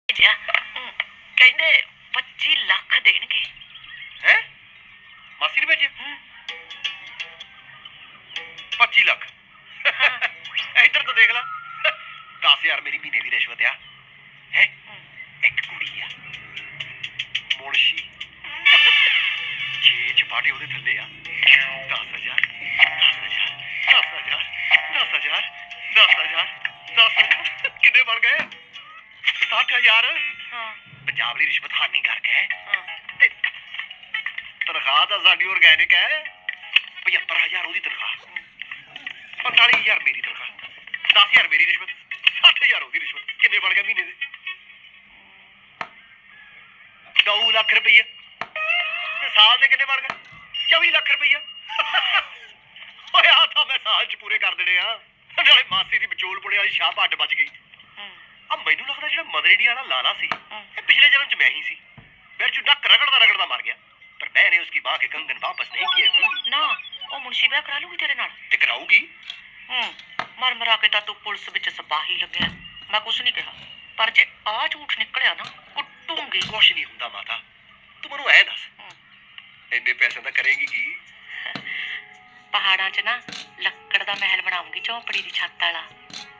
ਭੇਜਿਆ ਕਹਿੰਦੇ 25 ਲੱਖ ਦੇਣਗੇ। ਹੈ ਮਾਸੀ ਨੇ ਭੇਜਿਆ 25 ਲੱਖ। ਇੱਧਰ ਤਾਂ ਦੇਖ ਲਾ 10,000 ਮੇਰੀ ਮਹੀਨੇ ਦੀ ਰਿਸ਼ਵਤ ਆ। ਹੈ ਇੱਕ ਕੁੜੀ ਆ ਮੁਨਸ਼ੀ 6 ਚਪਾਟੇ ਉਹਦੇ ਥੱਲੇ ਆ। 10,000 ਕਿੰਨੇ ਬਣ ਗਏ? 60,000। ਪੰਜਾਬ ਦੀ ਰਿਸ਼ਵਤ ਹਾਨੀ ਕਰਕੇ ਤੇ ਤਨਖਾਹ ਤਾਂ ਸਾਡੀ ਆਰਗੈਨਿਕ ਹੈ। 75,000 ਉਹਦੀ ਤਨਖਾਹ, 45,000 ਮੇਰੀ ਤਨਖਾਹ, 10,000 ਮੇਰੀ ਰਿਸ਼ਵਤ, 60,000 ਉਹਦੀ ਰਿਸ਼ਵਤ। ਕਿੰਨੇ ਬਣ ਗਏ ਮਹੀਨੇ ਦੇ? 2 ਲੱਖ ਰੁਪਈਆ। ਤੇ ਸਾਲ ਦੇ ਕਿੰਨੇ ਬਣ ਗਏ? 24 ਲੱਖ ਰੁਪਈਆ। ਓਏ ਆ ਤਾਂ ਮੈਂ ਸਾਲ ਚ ਪੂਰੇ ਕਰ ਦੇਣੇ ਆ। ਨਾਲੇ ਮਾਸੀ ਦੀ ਵਿਚੋਲਪੁਣੇ ਵਾਲੀ ਸ਼ਾਹ ਭੱਟ ਬਚ ਗਈ। ਆ ਮੈਨੂੰ ਲੱਗਦਾ ਜਿਹੜਾ ਮਦਰ ਇੰਡੀਆ ਵਾਲਾ ਲਾਲਾ ਸੀ ਇਹ ਪਿਛਲੇ ਜਨਮ ਚ ਮੈਂ ਹੀ ਸੀ। ਮੇਰੇ ਚੋਂ ਨੱਕ ਰਗੜਦਾ ਮਰ ਗਿਆ, ਪਰ मैंने उसकी माँ के कंगन वापस नहीं किए। ਨਾ ਉਹ ਮੁਨਸ਼ੀ ਵਿਆਹ ਕਰਾ ਲੂਗੀ ਤੇਰੇ ਨਾਲ ਤੇ ਕਰਾਊਗੀ। ਮਰ ਮਰਾ ਕੇ ਤਾਂ ਤੂੰ ਪੁਲਿਸ ਵਿੱਚ ਸਿਪਾਹੀ ਲੱਗਿਆ। ਮੈਂ ਕੁਛ ਨਹੀਂ ਕਿਹਾ, ਪਰ ਜੇ ਆ ਝੂਠ ਨਿਕਲਿਆ ਨਾ ਕੁੱਟੂਗੀ। ਕੁਛ ਨਹੀਂ ਹੁੰਦਾ ਮਾਤਾ, ਤੂੰ ਮੈਨੂੰ ਐ ਦੱਸ ਇੰਨੇ ਪੈਸੇ ਤਾਂ ਕਰੇਗੀ ਕੀ? ਪਹਾੜਾਂ 'ਚ ਨਾ ਲੱਕੜ ਦਾ ਮਹਿਲ ਬਣਾਉਂਗੀ, ਝੌਂਪੜੀ ਦੀ ਛੱਤ ਵਾਲਾ,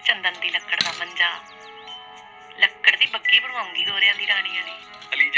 ਚੰਦਨ ਦੀ ਲੱਕੜ ਦਾ ਮੰਜਾ, ਲੱਕੜ ਦੀ ਬੱਗੀ ਬਣਵਾਉਂਗੀ ਗੋਰਿਆਂ ਦੀ ਰਾਣੀਆਂ ਨੇ। ਅਲੀ